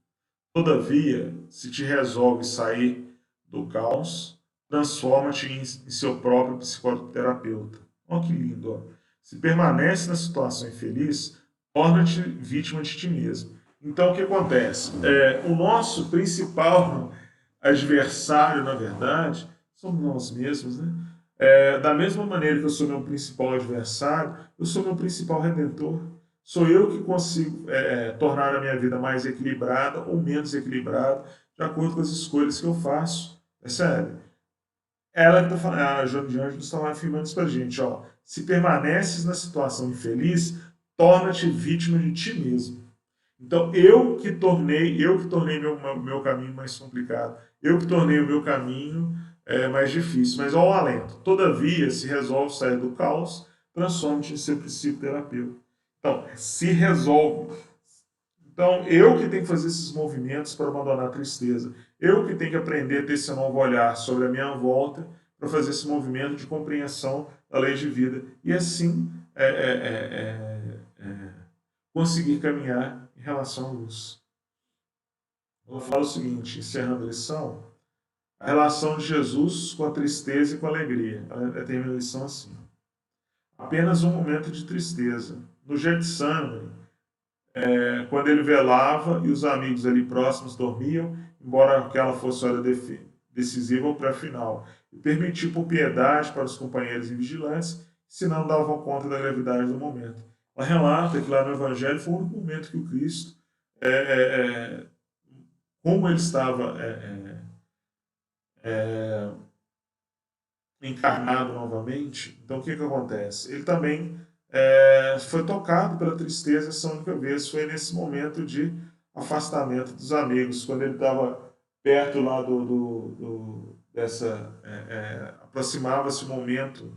S1: Todavia, se te resolve sair do caos, transforma-te em seu próprio psicoterapeuta. Olha que lindo, ó. Se permanece na situação infeliz, torna-te vítima de ti mesmo. Então, o que acontece? O nosso principal adversário, na verdade, somos nós mesmos, né? Da mesma maneira que eu sou meu principal adversário, eu sou meu principal redentor. Sou eu que consigo tornar a minha vida mais equilibrada ou menos equilibrada, de acordo com as escolhas que eu faço. Percebe? Ela que está falando, a Joana de Ângelos está afirmando isso para a gente, ó. Se permaneces na situação infeliz, torna-te vítima de ti mesmo. Então, eu que tornei meu caminho mais complicado, eu que tornei o meu caminho mais difícil. Mas olha o alento. Todavia, se resolve sair do caos, transforme-te em seu psicoterapeuta. Então, se resolve. Então, eu que tenho que fazer esses movimentos para abandonar a tristeza. Eu que tenho que aprender a ter esse novo olhar sobre a minha volta para fazer esse movimento de compreensão da lei de vida. E assim conseguir caminhar em relação à luz. Eu falo o seguinte, encerrando a lição, a relação de Jesus com a tristeza e com a alegria. Ela termina a lição assim. Apenas um momento de tristeza. No Getsemane, quando ele velava e os amigos ali próximos dormiam, embora aquela fosse hora decisiva ou pré-final, e permitiu por piedade para os companheiros invigilantes, se não davam conta da gravidade do momento. Ela relata que lá no Evangelho foi o único momento que o Cristo, é, é, é, como ele estava encarnado novamente, então o que acontece? Ele também foi tocado pela tristeza essa única vez, foi nesse momento de afastamento dos amigos, quando ele estava perto lá dessa, aproximava-se o momento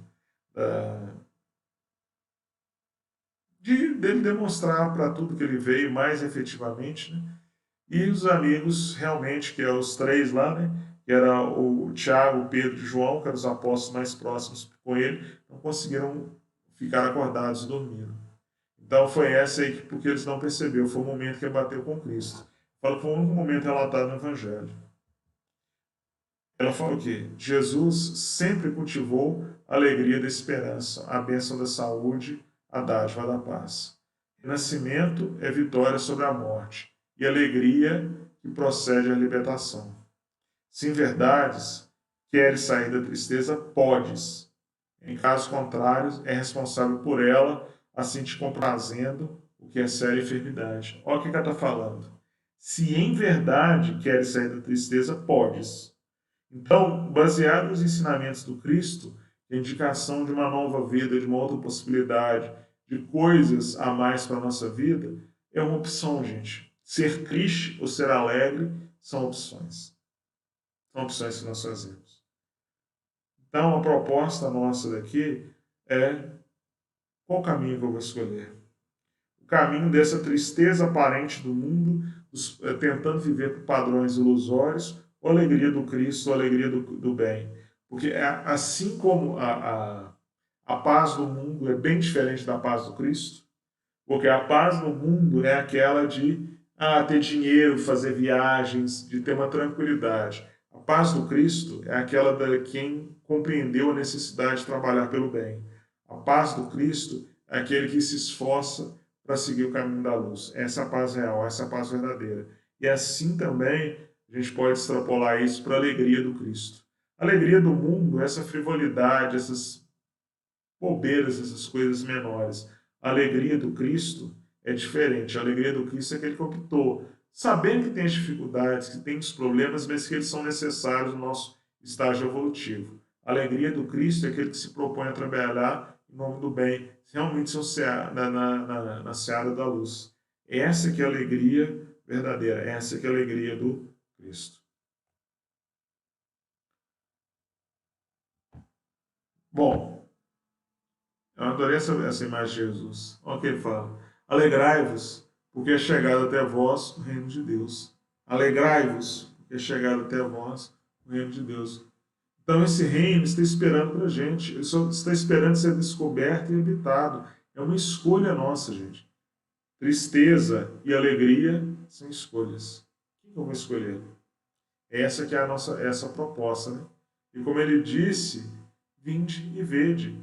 S1: dele demonstrar para tudo que ele veio mais efetivamente, né? E os amigos realmente, que é os três lá, né? Que era o Tiago, o Pedro e o João, que eram os apóstolos mais próximos com ele, não conseguiram ficar acordados e dormiram. Então foi essa aí que, porque eles não perceberam, foi o momento que ele bateu com Cristo. Fala que foi o único momento relatado no Evangelho. Ela fala o quê? Jesus sempre cultivou a alegria da esperança, a bênção da saúde, a dádiva da paz. Renascimento é vitória sobre a morte e alegria que procede à libertação. Se em verdades queres sair da tristeza, podes. Em caso contrário, é responsável por ela, assim te comprazendo, o que é séria enfermidade. Olha o que ela está falando. Se em verdade queres sair da tristeza, podes. Então, baseado nos ensinamentos do Cristo, a indicação de uma nova vida, de uma outra possibilidade, de coisas a mais para a nossa vida, é uma opção, gente. Ser triste ou ser alegre são opções. São opções que nós fazemos. Então, a proposta nossa daqui é qual caminho que eu vou escolher? O caminho dessa tristeza aparente do mundo, tentando viver por padrões ilusórios, ou a alegria do Cristo, ou a alegria do bem. Porque assim como a paz do mundo é bem diferente da paz do Cristo, porque a paz do mundo é aquela de ter dinheiro, fazer viagens, de ter uma tranquilidade. A paz do Cristo é aquela de quem compreendeu a necessidade de trabalhar pelo bem. A paz do Cristo é aquele que se esforça para seguir o caminho da luz. Essa é a paz real, essa é a paz verdadeira. E assim também a gente pode extrapolar isso para a alegria do Cristo. A alegria do mundo, essa frivolidade, essas bobeiras, essas coisas menores. A alegria do Cristo é diferente. A alegria do Cristo é aquele que optou, sabendo que tem as dificuldades, que tem os problemas, mas que eles são necessários no nosso estágio evolutivo. A alegria do Cristo é aquele que se propõe a trabalhar em nome do bem, realmente na seara da luz. Essa que é a alegria verdadeira, essa que é a alegria do Cristo. Bom, eu adorei essa imagem de Jesus. Olha o que ele fala. Alegrai-vos, porque é chegado até vós o reino de Deus. Alegrai-vos, porque é chegado até vós o reino de Deus. Então esse reino está esperando para a gente, ele só está esperando ser descoberto e habitado. É uma escolha nossa, gente. Tristeza e alegria são escolhas. O que eu vou escolher? Essa que é a nossa essa a proposta, né? E como ele disse, vinde e vede.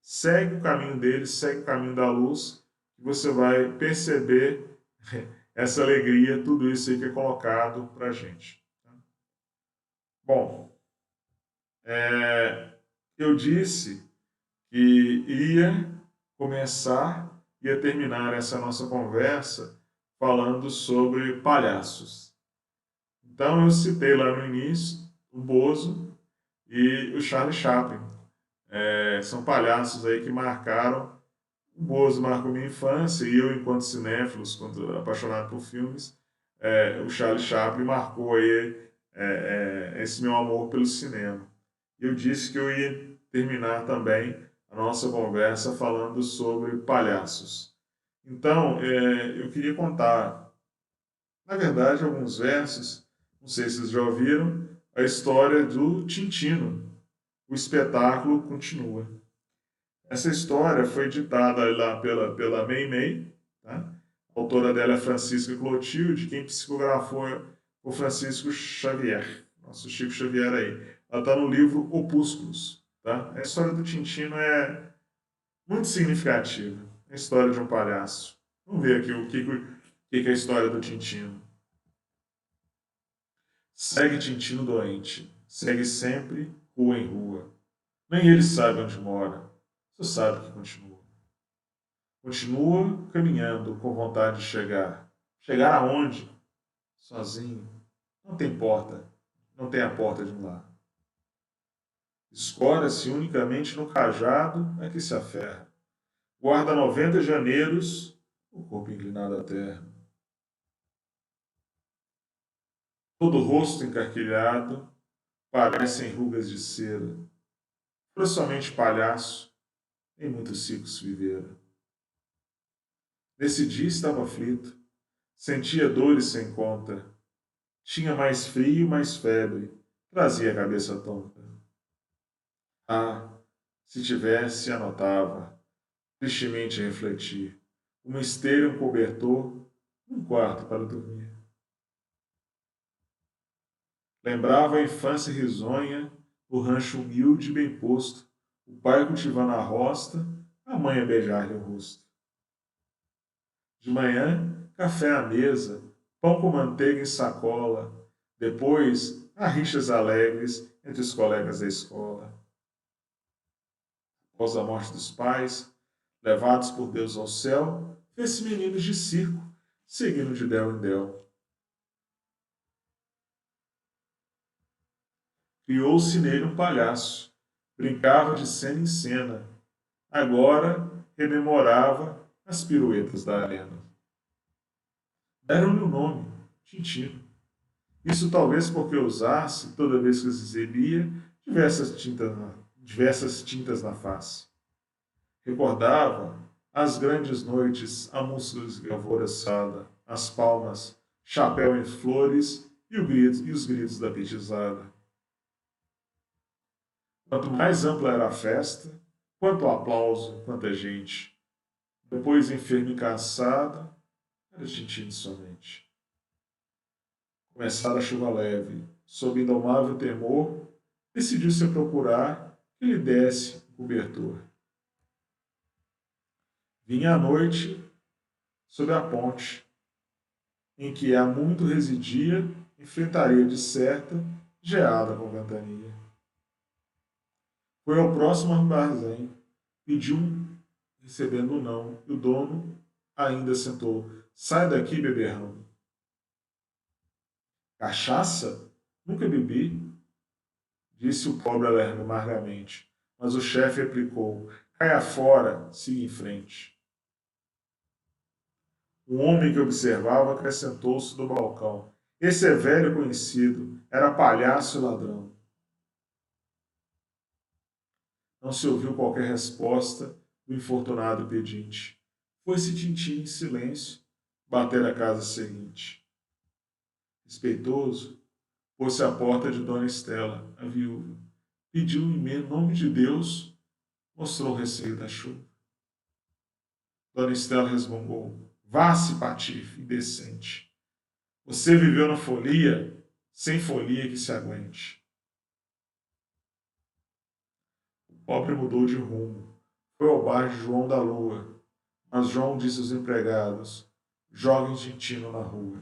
S1: Segue o caminho dele, segue o caminho da luz, e você vai perceber essa alegria, tudo isso aí que é colocado para a gente. Bom, eu disse que ia começar, ia terminar essa nossa conversa falando sobre palhaços. Então eu citei lá no início o Bozo e o Charlie Chaplin. São palhaços aí que marcaram. O Bozo marcou minha infância e eu, enquanto cinéfilos, quando apaixonado por filmes, o Charlie Chaplin marcou aí esse meu amor pelo cinema. Eu disse que eu ia terminar também a nossa conversa falando sobre palhaços. Então, eu queria contar, na verdade, alguns versos, não sei se vocês já ouviram, a história do Tintino. O espetáculo continua. Essa história foi ditada lá pela Mei Mei, tá? A autora dela é Francisca Clotilde, quem psicografou é o Francisco Xavier, nosso Chico Xavier aí. Ela está no livro Opúsculos. Tá? A história do Tintino é muito significativa. A história de um palhaço. Vamos ver aqui o que é a história do Tintino. Segue Tintino doente, segue sempre rua em rua. Nem ele sabe onde mora, só sabe que continua. Continua caminhando com vontade de chegar. Chegar aonde? Sozinho. Não tem porta, não tem a porta de um lar. Escora-se unicamente no cajado a que se aferra. Guarda 90 janeiros, o corpo inclinado à terra. Todo o rosto encarquilhado, parecem rugas de cera. Foi somente palhaço, em muitos ciclos vivera. Nesse dia estava aflito, sentia dores sem conta. Tinha mais frio, mais febre, trazia a cabeça tonta. Ah, se tivesse, anotava, tristemente a refletir, uma esteira e um cobertor, um quarto para dormir. Lembrava a infância risonha, o rancho humilde e bem posto, o pai cultivando a roça, a mãe a beijar-lhe o rosto. De manhã, café à mesa, pão com manteiga em sacola, depois, há rixas alegres entre os colegas da escola. Após a morte dos pais, levados por Deus ao céu, fez-se meninos de circo, seguindo de del em del. Criou-se nele um palhaço, brincava de cena em cena. Agora rememorava as piruetas da arena. Deram-lhe o nome, Tintino. Isso talvez porque usasse, toda vez que se exibia, diversas tintas na face. Recordava as grandes noites, a música alvoroçada, as palmas, chapéu em flores e os gritos da petizada. Quanto mais ampla era a festa, quanto aplauso, quanta gente. Depois, enfermo e cansado, era Tintino somente. Começara a chuva leve, sob indomável temor, decidiu-se a procurar que lhe desse um cobertor. Vinha a noite sob a ponte, em que há muito residia, enfrentaria de certa geada com ventania. Foi ao próximo armazém, pediu recebendo um não, e o dono ainda sentou. Sai daqui, beberrão. Cachaça? Nunca bebi, disse o pobre amargamente. Mas o chefe replicou: caia fora, siga em frente. Um homem que observava acrescentou-se do balcão. Esse é velho conhecido, era palhaço e ladrão. Não se ouviu qualquer resposta do infortunado pedinte. Foi-se Tintim em silêncio bater a casa seguinte. Respeitoso, pôs-se à porta de Dona Estela, a viúva. pediu em nome de Deus, mostrou o receio da chuva. Dona Estela resmungou: vá-se, patife, indecente. Você viveu na folia, sem folia que se aguente. O pobre mudou de rumo. Foi ao bar de João da Lua. Mas João disse aos empregados: joguem Tintino na rua.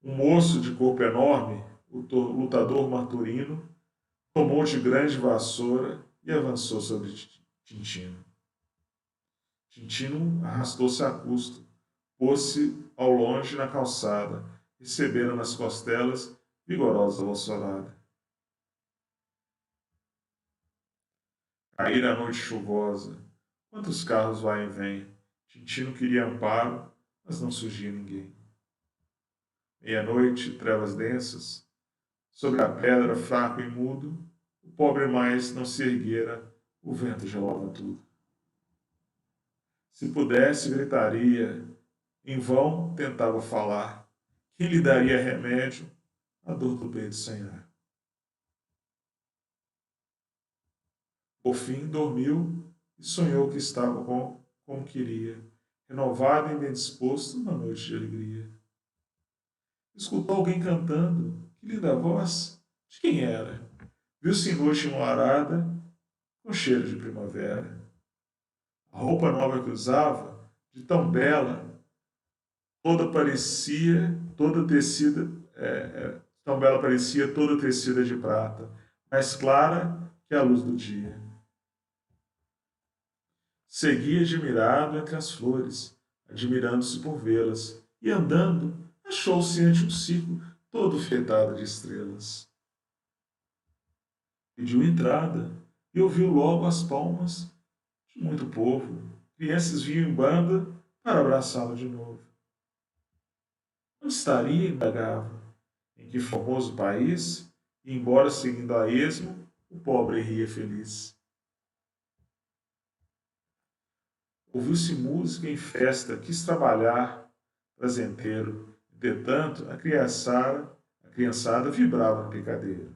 S1: Um moço de corpo enorme, o lutador Marturino, tomou de grande vassoura e avançou sobre Tintino. Tintino arrastou-se a custo, pôs-se ao longe na calçada, recebendo nas costelas vigorosa vassourada. Caíra a noite chuvosa. Quantos carros vai e vem? Tintino queria amparo, mas não surgia ninguém. Meia-noite, trevas densas. Sobre a pedra, fraco e mudo, o pobre mais não se erguera, o vento gelava tudo. Se pudesse, gritaria. Em vão tentava falar. Quem lhe daria remédio à dor do peito sem ar? Por fim, dormiu e sonhou que estava como queria, renovado e bem disposto na noite de alegria. Escutou alguém cantando. Que linda voz! De quem era? Viu-se em noite enluarada, com cheiro de primavera. A roupa nova que usava, de tão bela, toda parecia, toda tecida, tão bela parecia, toda tecida de prata, mais clara que a luz do dia. Seguia admirado entre as flores, admirando-se por vê-las, e andando, achou-se ante um circo todo enfeitado de estrelas. Pediu entrada e ouviu logo as palmas de muito povo. Crianças vinham em banda para abraçá-lo de novo. Onde estaria, indagava, em que formoso país, e embora seguindo a esmo, o pobre ria feliz. Ouviu-se música em festa, quis trabalhar, prazenteiro. Entretanto, a criançada vibrava no picadeiro.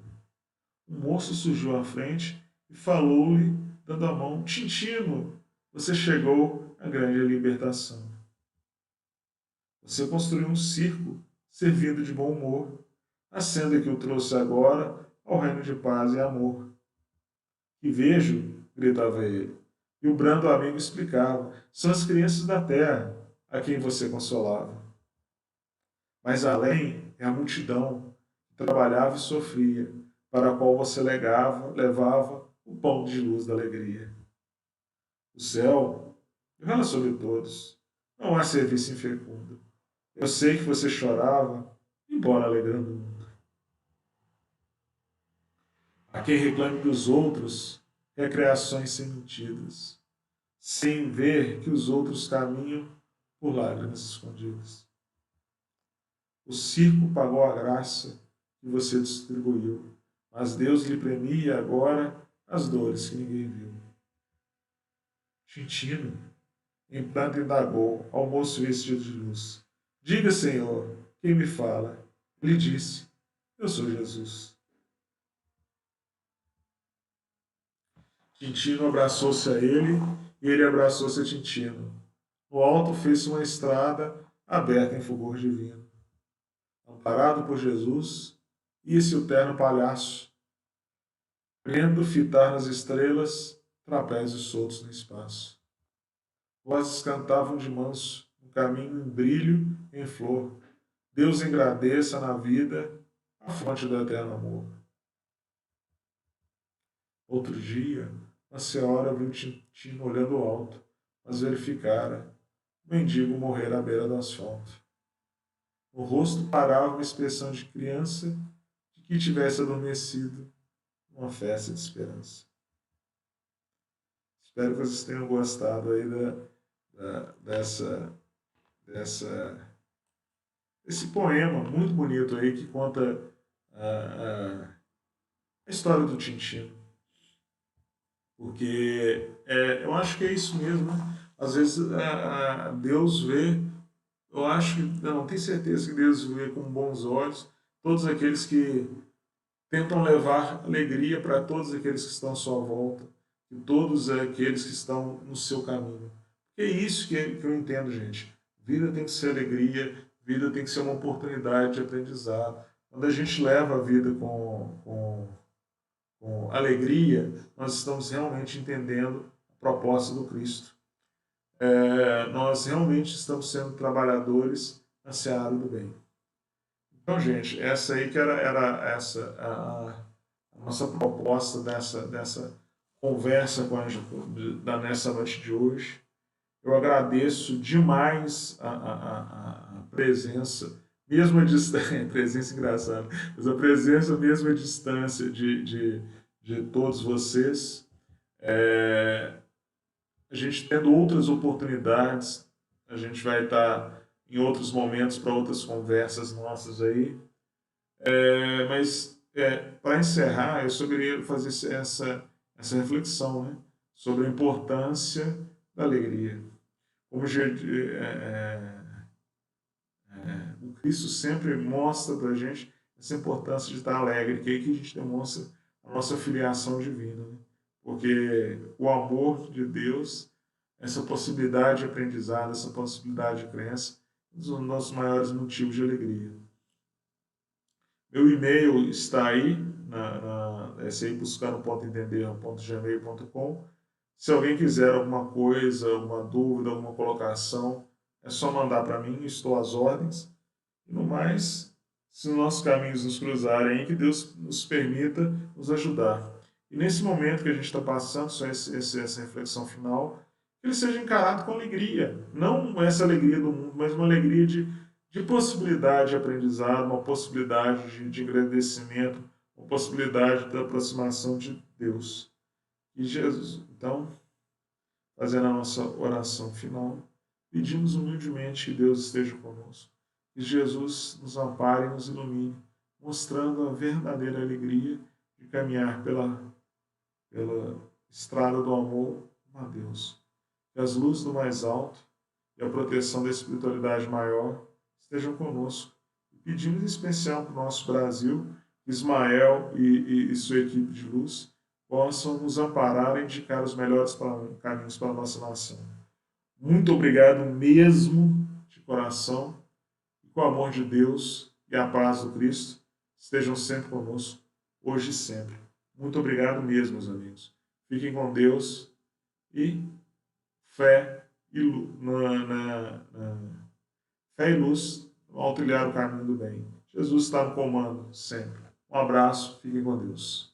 S1: Um moço surgiu à frente e falou-lhe, dando a mão: Tintino, você chegou à grande libertação. Você construiu um circo, servindo de bom humor, a senda que o trouxe agora ao reino de paz e amor. Que vejo, gritava ele, e o brando amigo explicava: são as crianças da terra a quem você consolava. Mas além é a multidão que trabalhava e sofria, para a qual você levava o pão de luz da alegria. O céu vela sobre todos, não há serviço infecundo. Eu sei que você chorava, embora alegrando o mundo. Há quem reclame dos outros recreações sem mentiras, sem ver que os outros caminham por lágrimas escondidas. O circo pagou a graça que você distribuiu, mas Deus lhe premia agora as dores que ninguém viu. Tintino, em pranto, indagou ao moço vestido de luz: diga, Senhor, quem me fala? Ele disse: eu sou Jesus. Tintino abraçou-se a ele e ele abraçou-se a Tintino. No alto fez-se uma estrada aberta em fulgor divino. Amparado por Jesus, ia-se o terno palhaço, vendo fitar nas estrelas trapézios soltos no espaço. Vozes cantavam de manso, um caminho em brilho, em flor. Deus engrandeça na vida a fonte do eterno amor. Outro dia, a senhora viu Tintino olhando alto, mas verificara o mendigo morrer à beira do asfalto. No rosto parava uma expressão de criança de que tivesse adormecido numa festa de esperança. Espero que vocês tenham gostado aí desse poema muito bonito aí que conta a história do Tintino. Porque eu acho que é isso mesmo, né? Às vezes Deus vê, eu acho que, não tenho certeza que Deus vê com bons olhos todos aqueles que tentam levar alegria para todos aqueles que estão à sua volta e todos aqueles que estão no seu caminho. É isso que eu entendo, gente. Vida tem que ser alegria, vida tem que ser uma oportunidade de aprendizado. Quando a gente leva a vida com alegria, nós estamos realmente entendendo a proposta do Cristo. Nós realmente estamos sendo trabalhadores na seara do bem. Então, gente, essa aí que era essa a nossa proposta dessa conversa nessa noite de hoje. Eu agradeço demais a presença, mesmo a distância, presença engraçada, mas a presença mesmo à distância de todos vocês. A gente tendo outras oportunidades, a gente vai estar em outros momentos para outras conversas nossas aí. Mas para encerrar, eu só queria fazer essa reflexão, né, sobre a importância da alegria. Como o Cristo sempre mostra para a gente essa importância de estar alegre, que é aí que a gente demonstra a nossa filiação divina. Né? Porque o amor de Deus, essa possibilidade de aprendizado, essa possibilidade de crença, é um dos nossos maiores motivos de alegria. Meu e-mail está aí, é aí buscar.entender.gmail.com. Se alguém quiser alguma coisa, alguma dúvida, alguma colocação, é só mandar para mim, estou às ordens. E no mais, se nossos caminhos nos cruzarem, que Deus nos permita nos ajudar. E nesse momento que a gente está passando, só essa reflexão final, que ele seja encarado com alegria. Não essa alegria do mundo, mas uma alegria de possibilidade de aprendizado, uma possibilidade de agradecimento, uma possibilidade de aproximação de Deus. E Jesus, então, fazendo a nossa oração final, pedimos humildemente que Deus esteja conosco. Que Jesus nos ampare e nos ilumine, mostrando a verdadeira alegria de caminhar pela estrada do amor a Deus. Que as luzes do mais alto e a proteção da espiritualidade maior estejam conosco. E pedimos em especial para o nosso Brasil, Ismael e sua equipe de luz possam nos amparar e indicar os melhores caminhos para a nossa nação. Muito obrigado mesmo, de coração, e com o amor de Deus e a paz do Cristo estejam sempre conosco, hoje e sempre. Muito obrigado mesmo, meus amigos. Fiquem com Deus e fé e fé e luz ao trilhar o caminho do bem. Jesus está no comando sempre. Um abraço, fiquem com Deus.